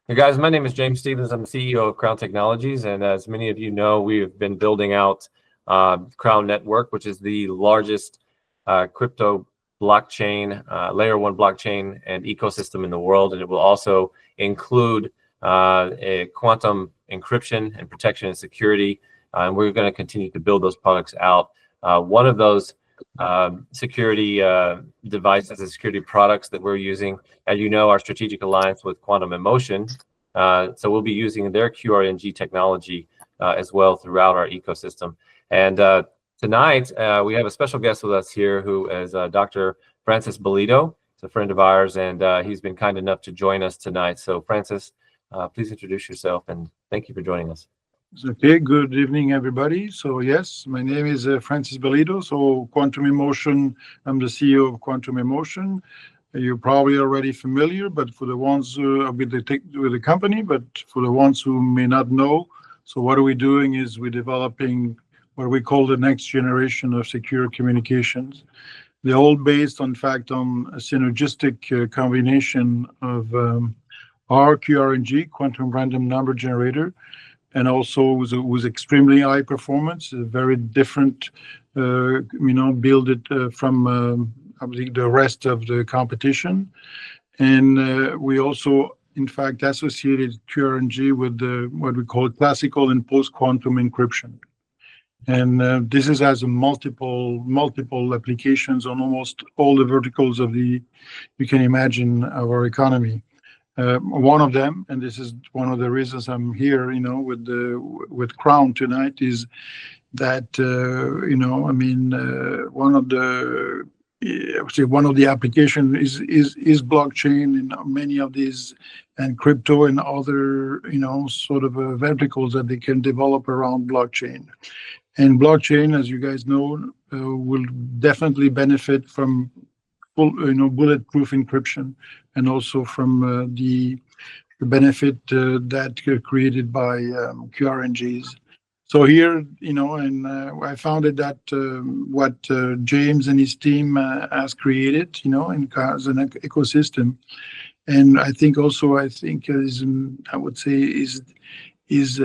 Hey guys, my name is James Stevens. I'm the CEO of Krown Technologies, and as many of you know, we have been building out Krown Network, which is the largest crypto blockchain, layer one blockchain and ecosystem in the world, and it will also include a quantum encryption and protection and security, and we're going to continue to build those products out. One of those security devices and security products that we're using, as you know, our strategic alliance with Quantum Emotion. So we'll be using their QRNG technology as well throughout our ecosystem. And tonight we have a special guest with us here who is Dr. Francis Belo. He's a friend of ours, and he's been kind enough to join us tonight. So Francis, please introduce yourself, and thank you for joining us. Okay, good evening, everybody. So yes, my name is Francis Belo. So Quantum Emotion, I'm the CEO of Quantum Emotion. You're probably already familiar, but for the ones with the company, but for the ones who may not know, so what are we doing is we're developing what we call the next generation of secure communications. They're all based, in fact, on a synergistic combination of our QRNG, Quantum Random Number Generator, and also was extremely high performance, very different, build it from the rest of the competition. And we also, in fact, associated QRNG with what we call classical and post-quantum encryption. And this has multiple applications on almost all the verticals of you can imagine, of our economy. One of them, and this is one of the reasons I'm here, with Krown tonight, is that one of the application is blockchain in many of these, and crypto and other sort of verticals that they can develop around blockchain. And blockchain, as you guys know, will definitely benefit from bulletproof encryption, and also from the benefit that created by QRNGs. So here, and I found it that what James and his team has created, as an ecosystem, and I think is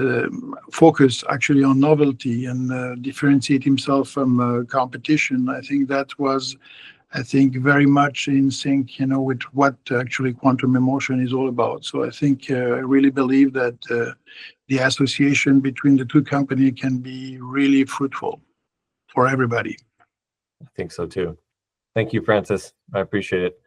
focus actually on novelty and differentiate himself from competition. I think that was very much in sync, with what actually Quantum Emotion is all about. So I think I really believe that the association between the two companies can be really fruitful for everybody. I think so too. Thank you, Francis. I appreciate it.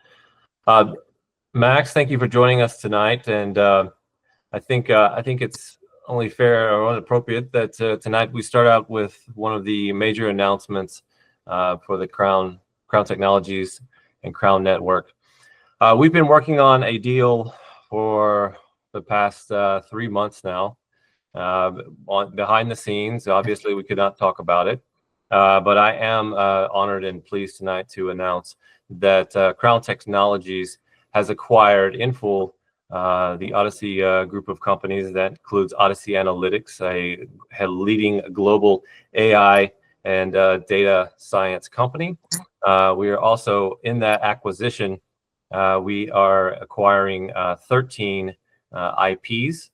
Max, thank you for joining us tonight. And I think it's only fair or appropriate that tonight we start out with one of the major announcements for the Krown Technologies and Krown Network. We've been working on a deal for the past 3 months now. Behind the scenes, obviously we could not talk about it, but I am honored and pleased tonight to announce that Krown Technologies has acquired in full the Odyssey group of companies. That includes Odyssey Analytics, a leading global AI and data science company. We are also in that acquisition. We are acquiring 13 IPs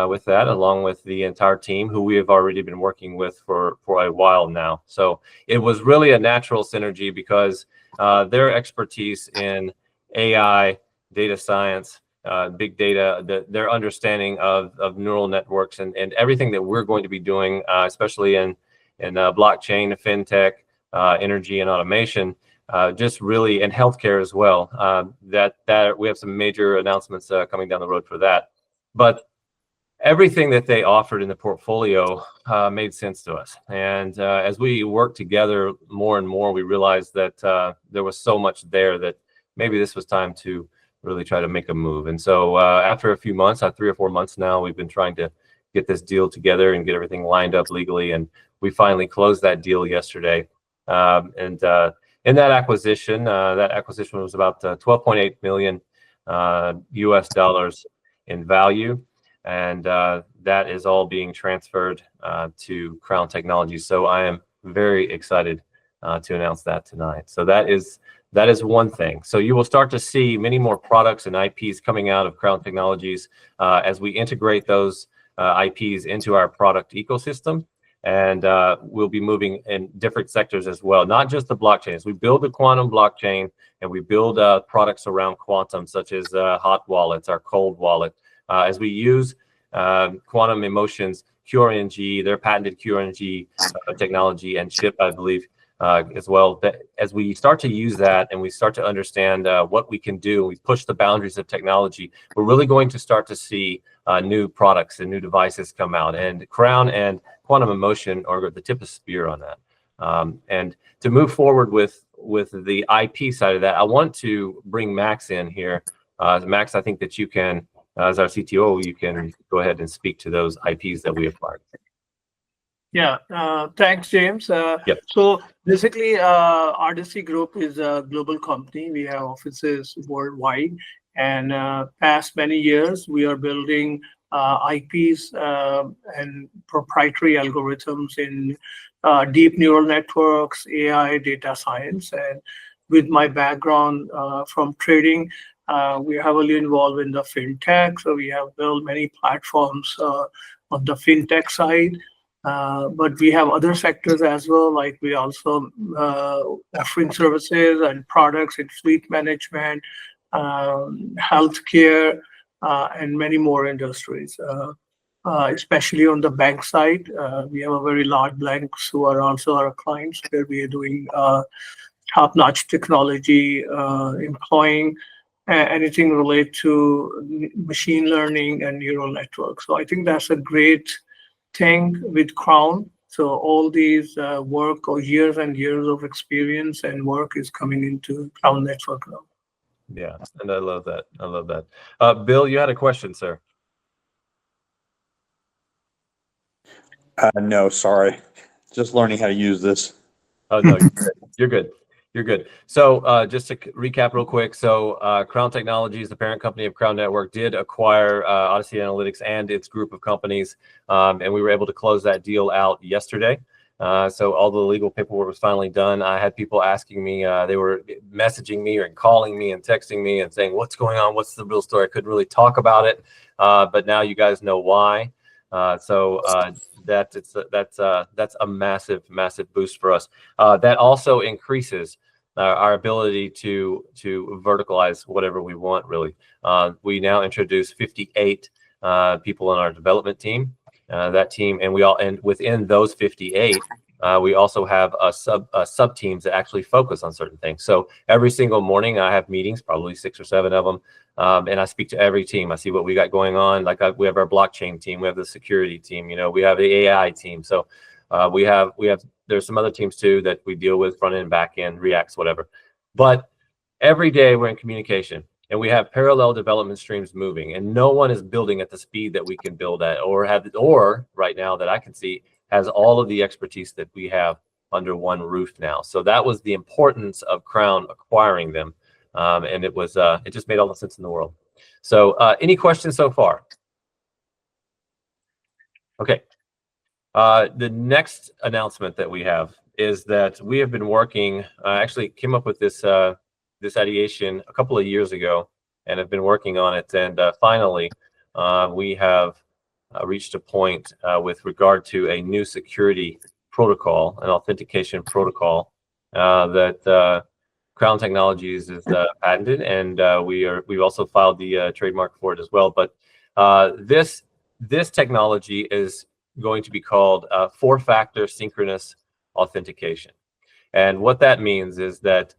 with that, along with the entire team who we have already been working with for a while now. So it was really a natural synergy because their expertise in AI, data science, big data, their understanding of neural networks and everything that we're going to be doing, especially in blockchain, fintech, energy and automation, just really, and healthcare as well. That we have some major announcements coming down the road for that. But everything that they offered in the portfolio made sense to us. And as we worked together more and more, we realized that there was so much there that maybe this was time to really try to make a move. And so after a few months, 3 or 4 months now, we've been trying to get this deal together and get everything lined up legally. And we finally closed that deal yesterday. And in that acquisition was about $12.8 million US dollars in value. And that is all being transferred to Krown Technologies. So I am very excited to announce that tonight. So that is That is one thing. So you will start to see many more products and IPs coming out of Krown Technologies as we integrate those IPs into our product ecosystem. And we'll be moving in different sectors as well, not just the blockchains. We build the quantum blockchain, and we build products around quantum, such as hot wallets, our cold wallet. As we use Quantum Emotions, QRNG, their patented QRNG technology and chip, I believe, as well. That as we start to use that and we start to understand what we can do, we push the boundaries of technology, we're really going to start to see new products and new devices come out. And Krown and Quantum Emotion are the tip of the spear on that. And to move forward with the IP side of that, I want to bring Max in here. Max, I think that you can, as our CTO, you can go ahead and speak to those IPs that we acquired. Yeah, thanks, James. Yep. So basically, RDC Group is a global company. We have offices worldwide, and past many years, we are building IPs and proprietary algorithms in deep neural networks, AI, data science. And with my background from trading, we're heavily involved in the fintech. So we have built many platforms on the fintech side. But we have other sectors as well, like we also offering services and products in fleet management, healthcare, and many more industries. Especially on the bank side, we have a very large banks who are also our clients, where we are doing top-notch technology, employing anything related to machine learning and neural networks. So I think that's a great thing with Krown. So all these work or years and years of experience and work is coming into Krown Network now. Yeah, and I love that. I love that. Bill, you had a question, sir. No, sorry. Just learning how to use this. Oh, no, you're good. You're good. So just to recap real quick. So Krown Technologies, the parent company of Krown Network, did acquire Odyssey Analytics and its group of companies. And we were able to close that deal out yesterday. So all the legal paperwork was finally done. I had people asking me, they were messaging me and calling me and texting me and saying, what's going on? What's the real story? I couldn't really talk about it. But now you guys know why. That's a massive boost for us. That also increases our ability to verticalize whatever we want, really. We now introduce 58 people on our development team. That team, and within those 58, we also have sub teams that actually focus on certain things. So every single morning I have meetings, probably 6 or 7 of them, and I speak to every team. I see what we got going on. Like we have our blockchain team, we have the security team, we have the AI team. So there's some other teams too that we deal with, front end, back end, Reacts, whatever. But every day we're in communication. And we have parallel development streams moving, and no one is building at the speed that we can build at, or right now that I can see has all of the expertise that we have under one roof now. So that was the importance of Krown acquiring them, and it just made all the sense in the world. So any questions so far? Okay. The next announcement that we have is that we have been working. I actually came up with this ideation a couple of years ago and have been working on it. And finally, we have reached a point with regard to a new security protocol, an authentication protocol that Krown Technologies is patented, and we've also filed the trademark for it as well. But this technology is going to be called four-factor synchronous authentication. And what that means is that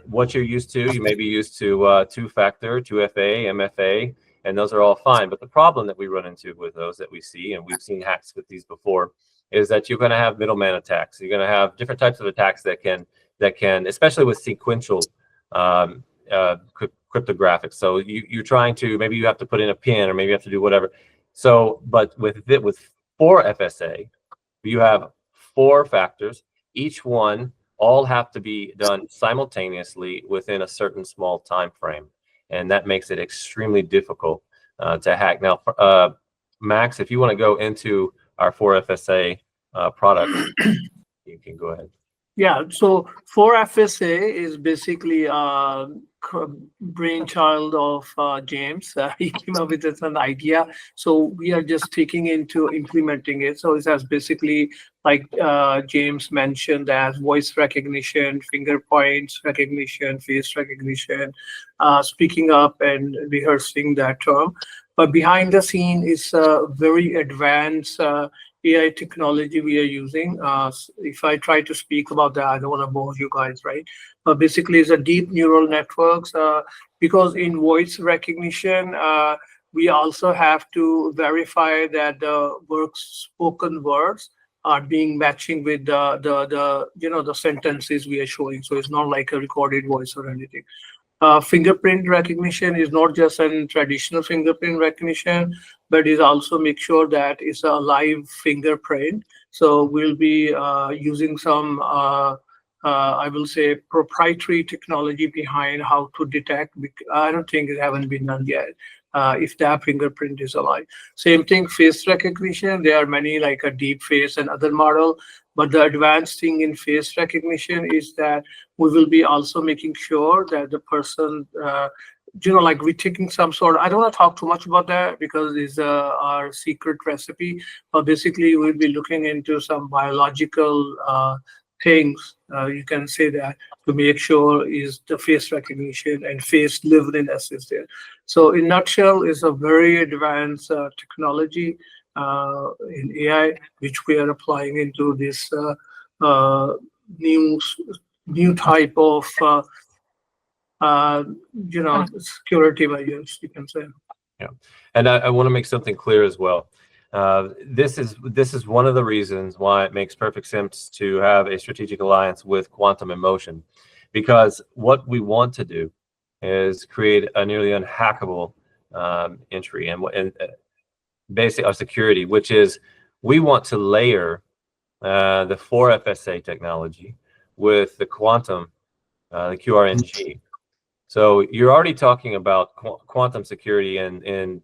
what you're used to, you may be used to two-factor, 2FA, MFA, and those are all fine. But the problem that we run into with those that we see, and we've seen hacks with these before, is that you're going to have middleman attacks. You're going to have different types of attacks that can, especially with sequential cryptographics. So you're trying to, maybe you have to put in a pin, or maybe you have to do whatever. So, but with FourFSA, you have 4 factors. Each one all have to be done simultaneously within a certain small time frame, and that makes it extremely difficult to hack. Now, Max, if you want to go into our FourFSA product, you can go ahead. Yeah, so FourFSA is basically a brainchild of James. He came up with this an idea, so we are just taking into implementing it. So it has basically, like James mentioned, as voice recognition, finger points recognition, face recognition, speaking up and rehearsing that term. But behind the scene is very advanced AI technology we are using. If I try to speak about that, I don't want to bore you guys, right? But basically, it's a deep neural networks because in voice recognition, we also have to verify that the spoken words are being matching with the sentences we are showing. So it's not like a recorded voice or anything. Fingerprint recognition is not just a traditional fingerprint recognition, but is also make sure that it's a live fingerprint. So we'll be using some, I will say, proprietary technology behind how to detect. I don't think it haven't been done yet. If that fingerprint is alive. Same thing, face recognition. There are many like a deep face and other model, but the advanced thing in face recognition is that we will be also making sure that the person, like we're taking some sort of, I don't want to talk too much about that because it's our secret recipe, but basically we'll be looking into some biological things, you can say that, to make sure is the face recognition and face liveness is there. So in nutshell, is a very advanced technology in AI, which we are applying into this new type of security measures, you can say. Yeah, and I want to make something clear as well. This is one of the reasons why it makes perfect sense to have a strategic alliance with Quantum in Motion, because what we want to do is create a nearly unhackable entry and basically our security, which is we want to layer the FourFSA technology with the Quantum, the QRNG. So you're already talking about quantum security and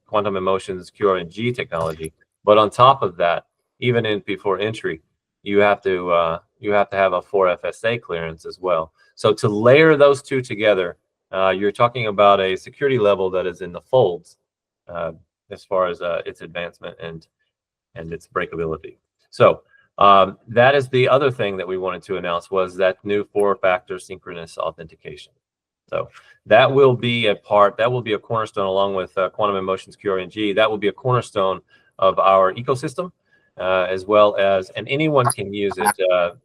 Quantum in Motion's QRNG technology, but on top of that, even before entry, you have to have a FourFSA clearance as well. So to layer those two together, you're talking about a security level that is in the folds as far as its advancement and its breakability. So that is the other thing that we wanted to announce, was that new 4-factor synchronous authentication. So that will be a cornerstone along with Quantum in Motion's QRNG. That will be a cornerstone of our ecosystem, as well as, and anyone can use it.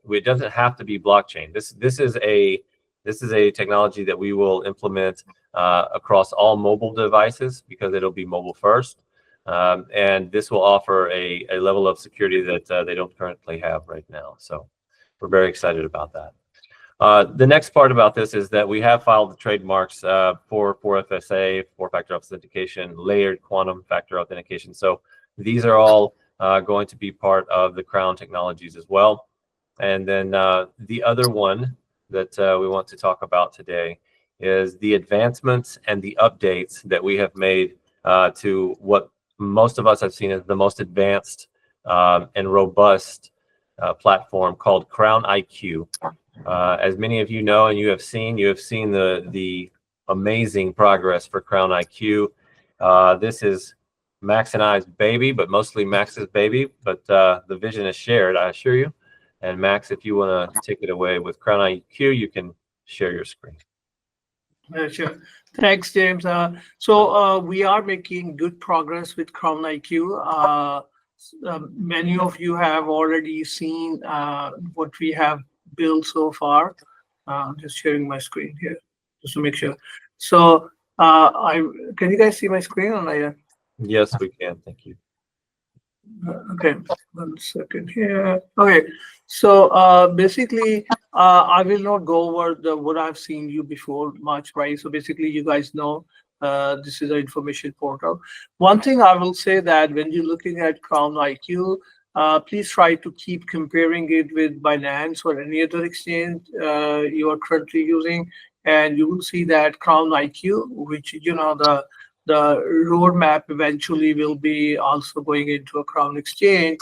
It doesn't have to be blockchain. This is a technology that we will implement across all mobile devices because it'll be mobile first, and this will offer a level of security that they don't currently have right now. So we're very excited about that. The next part about this is that we have filed the trademarks for FourFSA, 4-factor authentication, layered quantum factor authentication. So these are all going to be part of the Krown technologies as well. And then the other one that we want to talk about today is the advancements and the updates that we have made to what most of us have seen as the most advanced and robust platform called KrownIQ. As many of you know, and you have seen the amazing progress for KrownIQ. This is Max and I's baby, but mostly Max's baby. But the vision is shared, I assure you. And Max, if you want to take it away with KrownIQ, you can share your screen. Sure. Thanks, James. So we are making good progress with KrownIQ. Many of you have already seen what we have built so far. I'm just sharing my screen here just to make sure. So can you guys see my screen? Yes, we can. Thank you. Okay, 1 second here. Okay, so basically, I will not go over what I've seen you before much, right? So basically, you guys know this is an information portal. One thing I will say that when you're looking at KrownIQ, please try to keep comparing it with Binance or any other exchange you are currently using, and you will see that KrownIQ, which the roadmap eventually will be also going into a Krown exchange,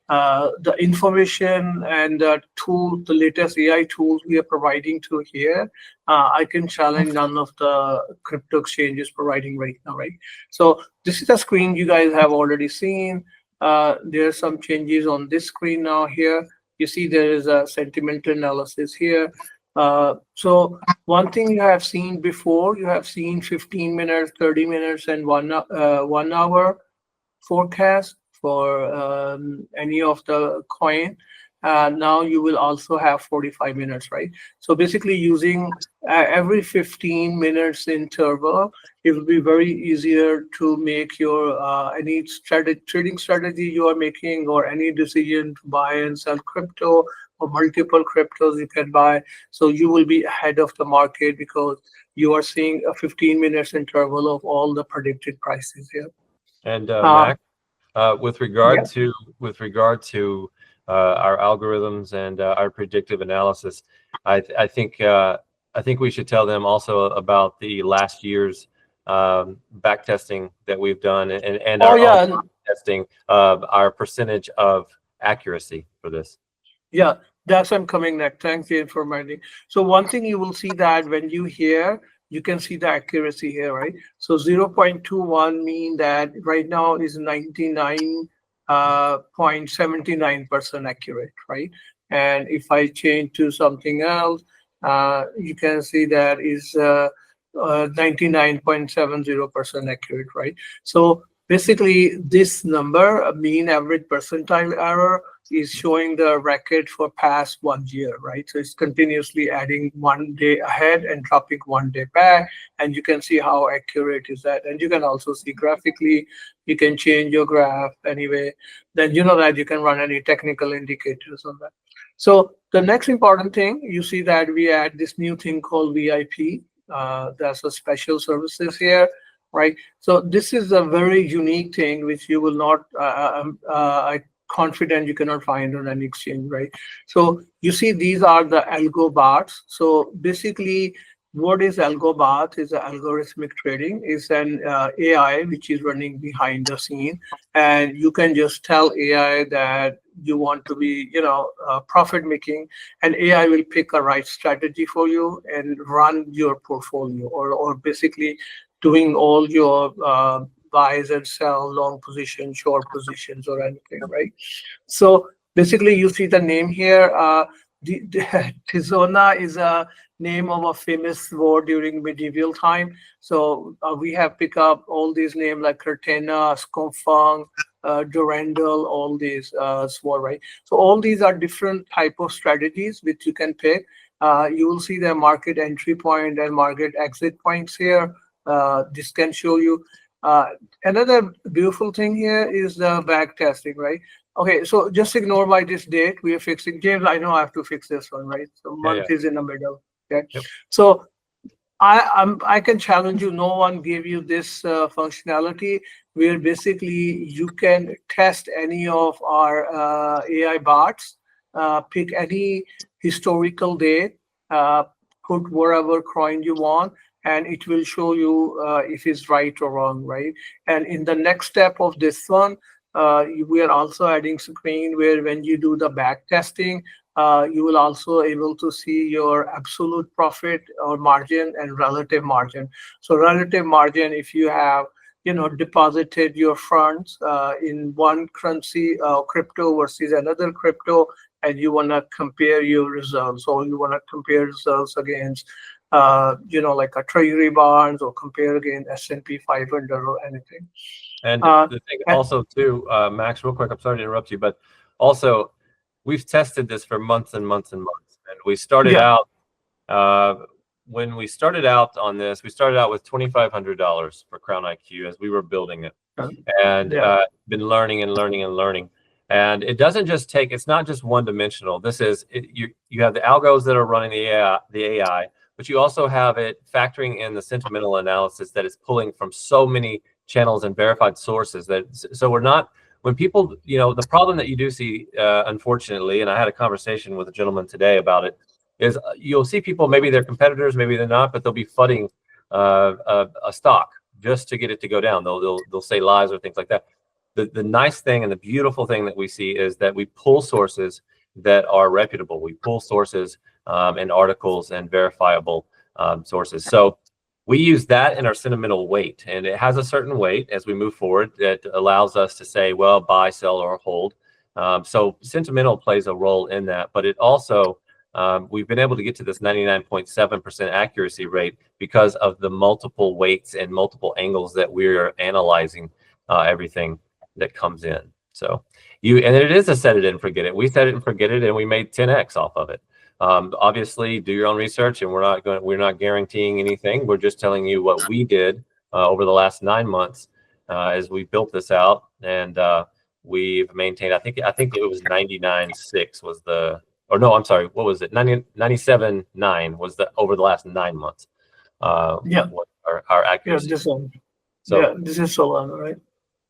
the information and the tool, the latest AI tools we are providing to here, I can challenge none of the crypto exchanges providing right now, right? So this is a screen you guys have already seen. There are some changes on this screen now here. You see there is a sentimental analysis here. So one thing you have seen before, you have seen 15 minutes, 30 minutes, and 1 hour forecast for any of the coin. Now you will also have 45 minutes, right? So basically using every 15 minutes interval, it will be very easier to make your any trading strategy you are making, or any decision to buy and sell crypto, or multiple cryptos you can buy. So you will be ahead of the market because you are seeing a 15 minutes interval of all the predicted prices here. And Mac, with regard Yeah. to our algorithms and our predictive analysis, I think we should tell them also about the last year's back testing that we've done, and our own testing of our percentage of accuracy for this. Yeah, that's I'm coming next. Thanks, Jane, for reminding. So one thing you will see that when you hear, you can see the accuracy here, right? So 0.21 mean that right now is 99.79% accurate, right? And if I change to something else, you can see that is 99.70% accurate, right? So basically this number, mean average percentile error, is showing the record for past 1 year, right? So it's continuously adding 1 day ahead and dropping 1 day back, and you can see how accurate is that. And you can also see graphically, you can change your graph anyway. Then you know that you can run any technical indicators on that. So the next important thing, you see that we add this new thing called VIP. That's a special services here, right? So this is a very unique thing which you will not, confident you cannot find on any exchange, right? So you see these are the algo bots. So basically what is algo bot is algorithmic trading, is an AI which is running behind the scene, and you can just tell AI that you want to be, profit making, and AI will pick a right strategy for you and run your portfolio, or basically doing all your buys and sell, long position, short positions, or anything, right? So basically you see the name here. Tizona is a name of a famous war during medieval time. So we have picked up all these names like Curtena, Skonfang, Durandal, all these sword, right? So all these are different type of strategies which you can pick. You will see the market entry point and market exit points here. This can show you. Another beautiful thing here is the back testing, right? Okay, so just ignore by this date. We are fixing. James, I know I have to fix this one, right? So month is in the middle. Okay. Yep. So I can challenge you. No one gave you this functionality where basically you can test any of our AI bots, pick any historical date, put whatever coin you want, and it will show you if it's right or wrong, right? And in the next step of this one, we are also adding screen where when you do the back testing, you will also able to see your absolute profit or margin and relative margin. So relative margin, if you have deposited your funds in one currency, crypto versus another crypto, and you want to compare your results, or you want to compare results against like a treasury bonds, or compare against S&P 500 or anything. And the thing also too, Max, real quick, I'm sorry to interrupt you, but also we've tested this for months and months and months. And we started out, when we started out on this, we started out with $2,500 for KrownIQ as we were building it, and been learning and learning and learning. And it doesn't just take, it's not just one dimensional. This is, you have the algos that are running the AI, but you also have it factoring in the sentimental analysis that is pulling from so many channels and verified sources so we're not, when people, the problem that you do see, unfortunately, and I had a conversation with a gentleman today about it, is you'll see people, maybe they're competitors, maybe they're not, but they'll be fudding a stock just to get it to go down. They'll say lies or things like that. the nice thing and the beautiful thing that we see is that we pull sources that are reputable. We pull sources and articles and verifiable sources. So we use that in our sentimental weight, and it has a certain weight as we move forward that allows us to say, well, buy, sell, or hold. So sentimental plays a role in that, but it also, we've been able to get to this 99.7% accuracy rate because of the multiple weights and multiple angles that we're analyzing everything that comes in. So and it is a set it and forget it. We set it and forget it, and we made 10x off of it. Obviously, do your own research, and we're not guaranteeing anything. We're just telling you what we did over the last 9 months as we built this out, and we've maintained. I think it was 99.6 was the, or no, I'm sorry, what was it? 97.9 was the over the last 9 months. What our accuracy. Yeah, this one. So Yeah, this is Solana, right?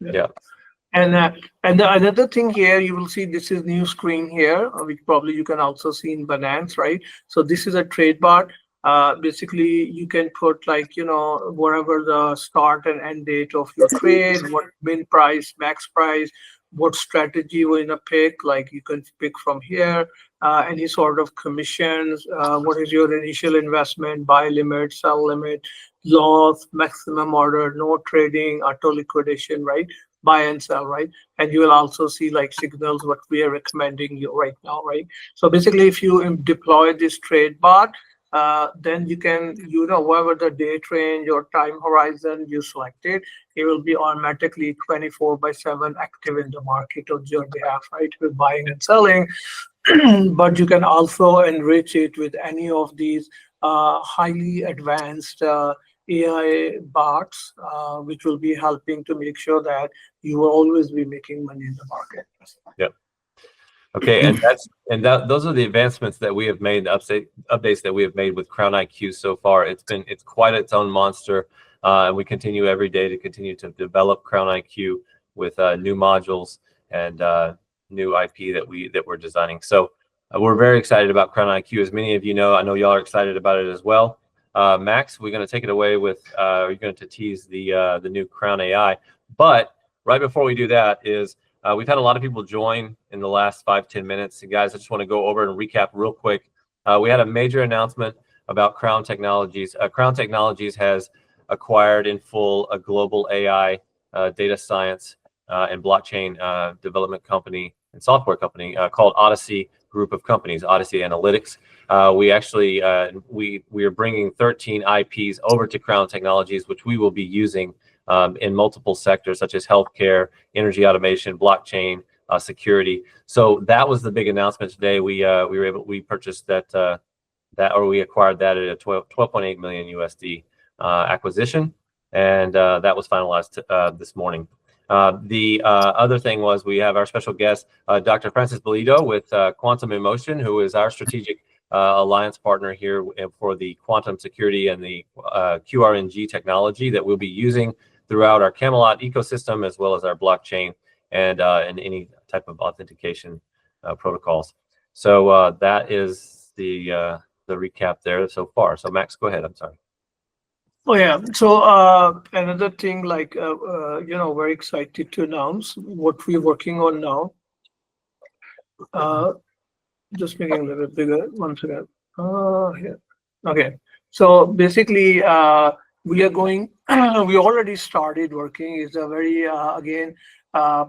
yeah. And the another thing here, you will see this is new screen here, which probably you can also see in Binance, right? So this is a trade bot. Basically, you can put like, whatever the start and end date of your trade, what min price, max price, what strategy you're gonna pick. Like you can pick from here, any sort of commissions, what is your initial investment, buy limit, sell limit, loss, maximum order, no trading, auto liquidation, right? Buy and sell, right? And you will also see like signals what we are recommending you right now, right? So basically, if you deploy this trade bot, then you can, whatever the date range or time horizon you selected, it will be automatically 24/7 active in the market on your behalf, right? With buying and selling. But you can also enrich it with any of these highly advanced AI bots, which will be helping to make sure that you will always be making money in the market. Yep. Okay, and those are the advancements that we have made, the updates that we have made with KrownIQ so far. It's quite its own monster, and we continue every day to continue to develop KrownIQ with new modules and new IP that we're designing. So we're very excited about KrownIQ. As many of you know, I know y'all are excited about it as well. Max, we're going to take it away with you're going to tease the new Krown AI. But right before we do that is we've had a lot of people join in the last 5-10 minutes. And guys, I just want to go over and recap real quick. We had a major announcement about Krown Technologies. Krown Technologies has acquired in full a global AI data science and blockchain development company and software company called Odyssey Group of Companies, Odyssey Analytics. We actually we are bringing 13 IPs over to Krown Technologies, which we will be using in multiple sectors such as healthcare, energy automation, blockchain, security. So that was the big announcement today. We purchased that we acquired that at a 12.8 million USD acquisition, and that was finalized this morning. The other thing was we have our special guest, Dr. Francis Belo with Quantum Emotion, who is our strategic alliance partner here for the quantum security and the QRNG technology that we'll be using throughout our Camelot ecosystem, as well as our blockchain and any type of authentication protocols. So that is the recap there so far. So Max, go ahead. I'm sorry. Oh yeah. So another thing, like very excited to announce what we're working on now. Just making a little bit bigger once again. Here. Okay. So basically, we are going. We already started working. It's a very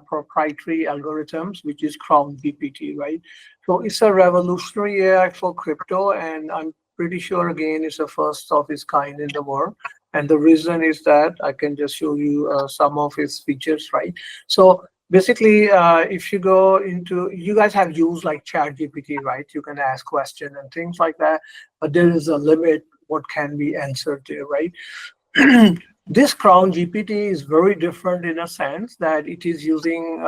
proprietary algorithms, which is Krown GPT, right? So it's a revolutionary AI for crypto, and I'm pretty sure again it's the first of its kind in the world. And the reason is that I can just show you some of its features, right? So basically, if you go into, you guys have used like ChatGPT, right? You can ask questions and things like that, but there is a limit what can be answered there, right? This Krown GPT is very different in a sense that it is using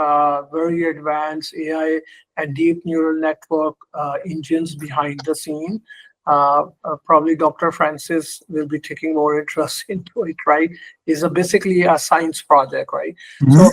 very advanced AI and deep neural network engines behind the scene. Probably Dr. Francis will be taking more interest into it, right? It's basically a science project, right? Mm-hmm. So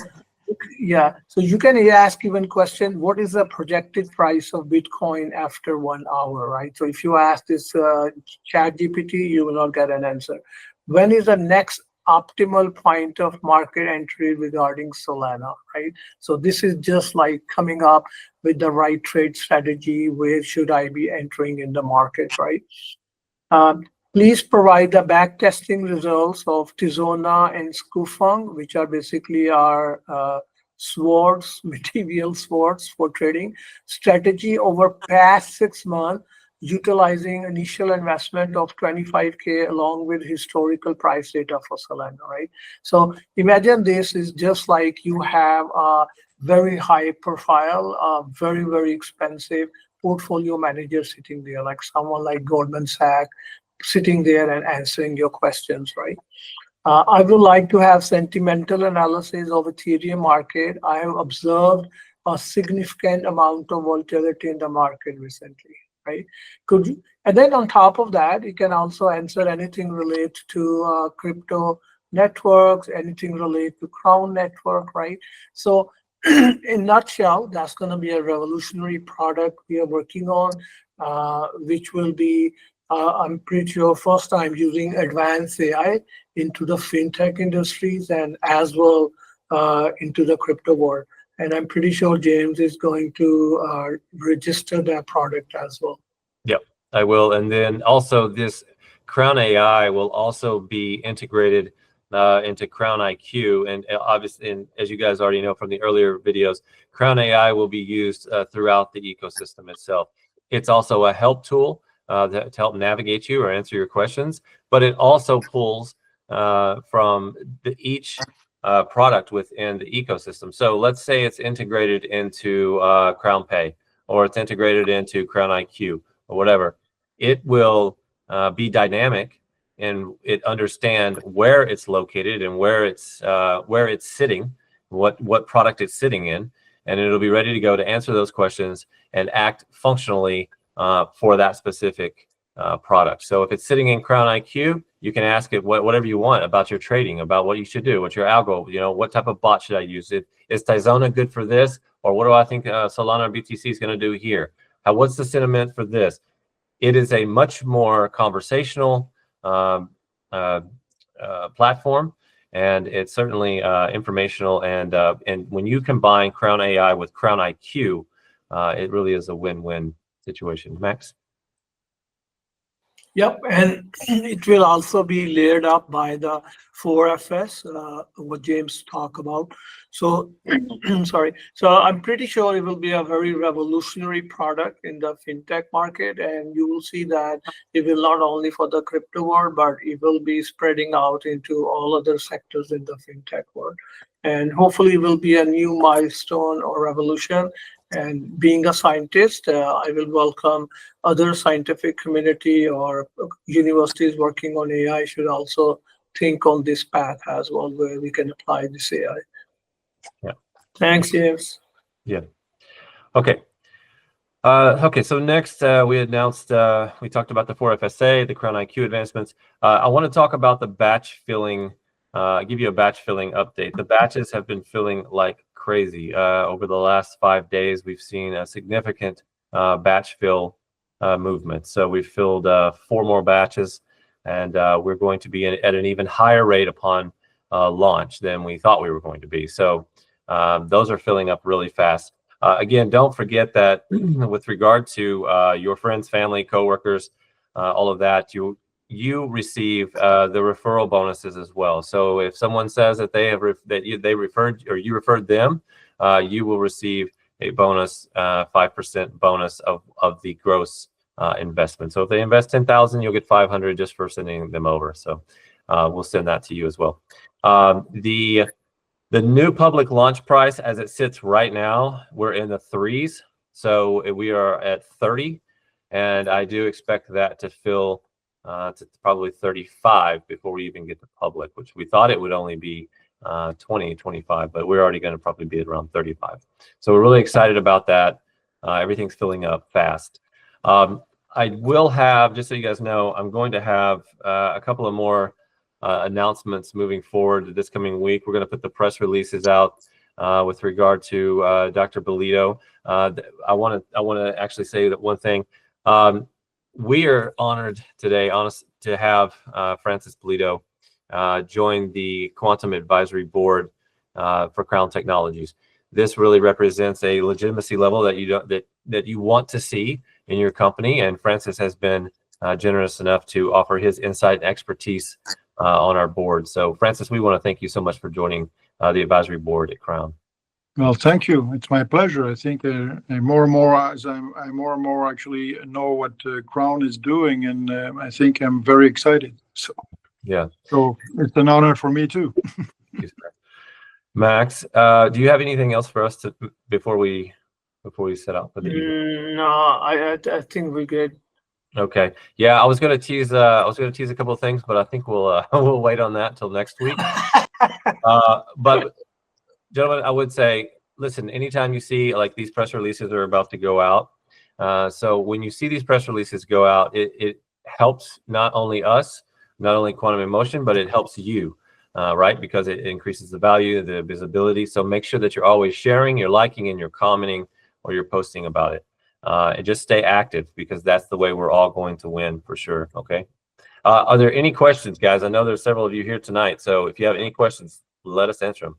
yeah, so you can ask even question, what is the projected price of Bitcoin after 1 hour, right? So if you ask this ChatGPT, you will not get an answer. When is the next optimal point of market entry regarding Solana, right? So this is just like coming up with the right trade strategy. Where should I be entering in the market, right? Please provide the backtesting results of Tizona and Skufang, which are basically our swords, material swords for trading strategy over past 6 months, utilizing initial investment of 25K along with historical price data for Solana, right? So imagine this is just like you have a very high profile, very, very expensive portfolio manager sitting there, like someone like Goldman Sachs sitting there and answering your questions, right? I would like to have sentimental analysis of Ethereum market. I have observed a significant amount of volatility in the market recently, right? Could you, and then on top of that, you can also answer anything related to crypto networks, anything related to Krown network, right? So in nutshell, that's going to be a revolutionary product we are working on, which will be, I'm pretty sure, first time using advanced AI into the fintech industries and as well into the crypto world. And I'm pretty sure James is going to register that product as well. Yep, I will. And then also this Krown AI will also be integrated into KrownIQ. And obviously, and as you guys already know from the earlier videos, Krown AI will be used throughout the ecosystem itself. It's also a help tool to help navigate you or answer your questions, but it also pulls from each product within the ecosystem. So let's say it's integrated into Krown Pay, or it's integrated into KrownIQ, or whatever. It will be dynamic, and it understand where it's located and where it's sitting, what product it's sitting in, and it'll be ready to go to answer those questions and act functionally for that specific product. So if it's sitting in KrownIQ, you can ask it whatever you want about your trading, about what you should do, what's your algo, what type of bot should I use? Is Tizona good for this? Or what do I think Solana or BTC is going to do here? What's the sentiment for this? It is a much more conversational platform, and it's certainly informational. And when you combine Krown AI with KrownIQ, it really is a win-win situation. Max? Yep, and it will also be layered up by the 4FS, what James talked about. So, sorry. So I'm pretty sure it will be a very revolutionary product in the fintech market, and you will see that it will not only for the crypto world, but it will be spreading out into all other sectors in the fintech world. And hopefully it will be a new milestone or revolution. And being a scientist, I will welcome other scientific community or universities working on AI should also think on this path as well, where we can apply this AI. Yeah. Thanks, James. Yeah. Okay. Okay. So next, we announced, we talked about the 4FSA, the KrownIQ advancements. I want to talk about the batch filling. Give you a batch filling update. The batches have been filling like crazy. Over the last 5 days, we've seen a significant batch fill movement. So we've filled 4 more batches, and we're going to be at an even higher rate upon launch than we thought we were going to be. So those are filling up really fast. Again, don't forget that with regard to your friends, family, coworkers, all of that, you receive the referral bonuses as well. So if someone says that they referred or you referred them, you will receive a bonus, 5% bonus of the gross investment. So if they invest 10,000, you'll get 500 just for sending them over. So we'll send that to you as well. The new public launch price, as it sits right now, we're in the 3s. So we are at 30, and I do expect that to fill to probably 35 before we even get to public, which we thought it would only be 20, 25, but we're already going to probably be at around 35. So we're really excited about that. Everything's filling up fast. I will have, just so you guys know, I'm going to have a couple of more announcements moving forward this coming week. We're going to put the press releases out with regard to Dr. Belo. I want to actually say that one thing. We are honored today, to have Francis Belo join the Quantum Advisory Board for Krown Technologies. This really represents a legitimacy level that you want to see in your company, and Francis has been generous enough to offer his insight and expertise on our board. So, Francis, we want to thank you so much for joining the advisory board at Krown. Well, thank you. It's my pleasure. I think more and more as I more and more actually know what Krown is doing, and I think I'm very excited. So yeah, so it's an honor for me too. Max, do you have anything else for us before we set out for the evening? No, I think we're good. Okay. Yeah, I was going to tease a couple of things, but I think we'll we'll wait on that till next week. But gentlemen, I would say, listen, anytime you see like these press releases are about to go out, so when you see these press releases go out, it helps not only us, not only Quantum in Motion, but it helps you, right? Because it increases the value, the visibility. So make sure that you're always sharing, you're liking, and you're commenting, or you're posting about it. And just stay active, because that's the way we're all going to win for sure. Okay. Are there any questions, guys? I know there's several of you here tonight, so if you have any questions, let us answer them.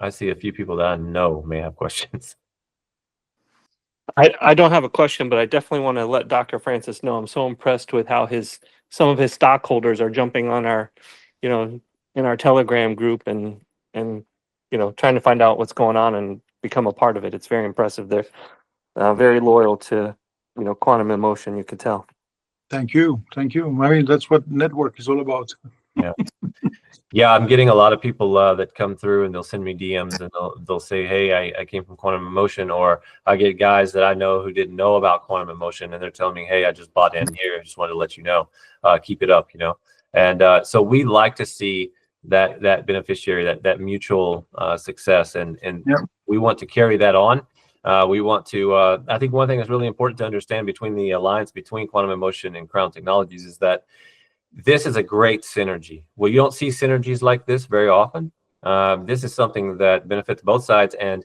I see a few people that I know may have questions. I don't have a question, but I definitely want to let Dr. Francis know I'm so impressed with how some of his stockholders are jumping on our, in our Telegram group and trying to find out what's going on and become a part of it. It's very impressive. They're very loyal to Quantum in Motion. You could tell. Thank you. I mean, that's what network is all about. Yeah. Yeah, I'm getting a lot of people that come through and they'll send me DMs and they'll say, hey, I came from Quantum in Motion, or I get guys that I know who didn't know about Quantum in Motion and they're telling me, hey, I just bought in here. I just wanted to let you know, keep it up, And so we like to see that beneficiary, that mutual success, and Yep. we want to carry that on. We want to, I think one thing that's really important to understand between the alliance between Quantum in Motion and Krown Technologies is that this is a great synergy. Well, you don't see synergies like this very often. This is something that benefits both sides, and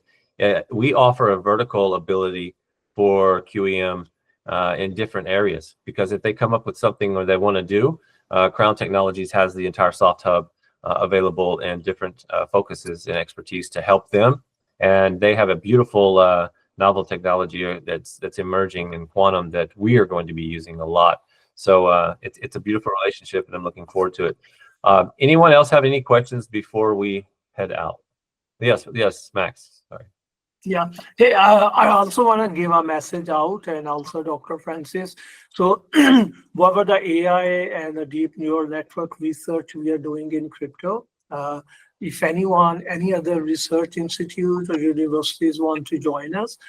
we offer a vertical ability for QEM in different areas, because if they come up with something or they want to do, Krown Technologies has the entire soft hub available and different focuses and expertise to help them. And they have a beautiful novel technology that's emerging in quantum that we are going to be using a lot. So it's a beautiful relationship, and I'm looking forward to it. Anyone else have any questions before we head out? Yes, Max. Sorry. Yeah. Hey, I also want to give a message out, and also Dr. Francis. So what were the AI and the deep neural network research we are doing in crypto? If anyone, any other research institute or universities want to join us,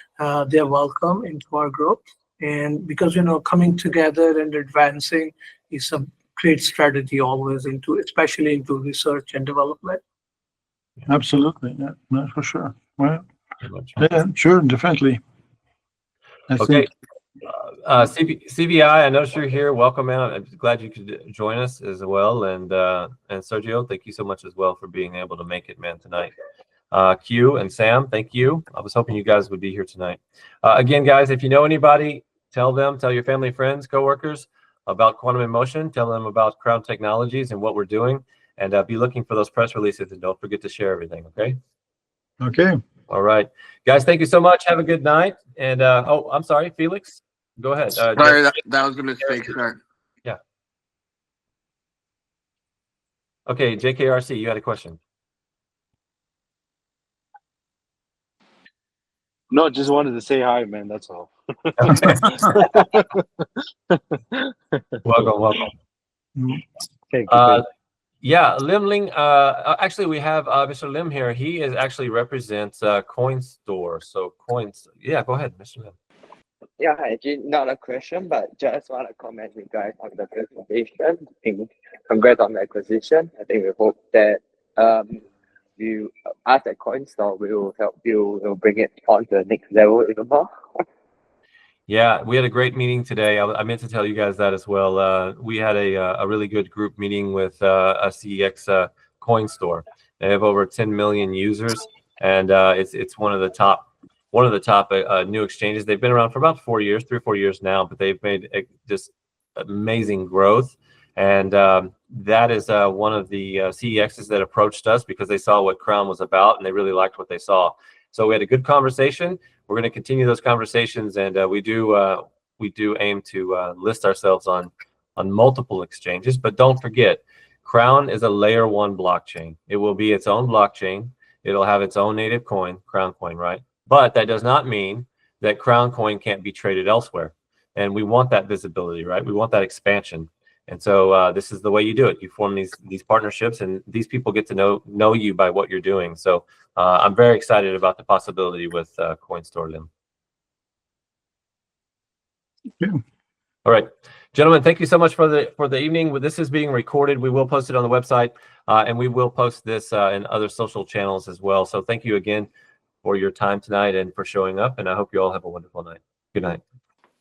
they're welcome into our group. And because, coming together and advancing is a great strategy always especially into research and development. Absolutely. Yeah, for sure. Well, yeah, sure, definitely. Okay. CBI, I noticed you're here. Welcome, man. I'm glad you could join us as well. And Sergio, thank you so much as well for being able to make it, man, tonight. Q and Sam, thank you. I was hoping you guys would be here tonight. Again, guys, if you know anybody, tell your family, friends, coworkers about Quantum in Motion. Tell them about Krown Technologies and what we're doing, and be looking for those press releases, and don't forget to share everything. Okay. Okay. All right, guys. Thank you so much. Have a good night. And oh, I'm sorry, Felix. Go ahead. Sorry, that was a mistake, sir. Yeah. Okay, JKRC, you had a question. No, just wanted to say hi, man. That's all. Welcome. Thank you. Yeah, Lim Ling. Actually, we have Mr. Lim here. He represents CoinStore. So Coins. Yeah, go ahead, Mr. Lim. Yeah, actually not a question, but just want to comment you guys on the presentation. I think congrats on the acquisition. I think we hope that you us at CoinStore will help you will bring it on to the next level even more. Yeah, we had a great meeting today. I meant to tell you guys that as well. We had a really good group meeting with a CEX CoinStore. They have over 10 million users, and it's one of the top new exchanges. They've been around for about 3 or 4 years now, but they've made just amazing growth, And that is one of the CEXs that approached us because they saw what Krown was about and they really liked what they saw. So we had a good conversation. We're going to continue those conversations, and we do aim to list ourselves on multiple exchanges. But don't forget, Krown is a layer 1 blockchain. It will be its own blockchain. It'll have its own native coin, Krown coin, right? But that does not mean that Krown coin can't be traded elsewhere. And we want that visibility, right? We want that expansion. And so this is the way you do it. You form these partnerships, and these people get to know you by what you're doing. So I'm very excited about the possibility with CoinStore Lim. Yeah. All right, gentlemen, thank you so much for the evening. This is being recorded. We will post it on the website, and we will post this in other social channels as well. So thank you again for your time tonight and for showing up. And I hope you all have a wonderful night. Good night.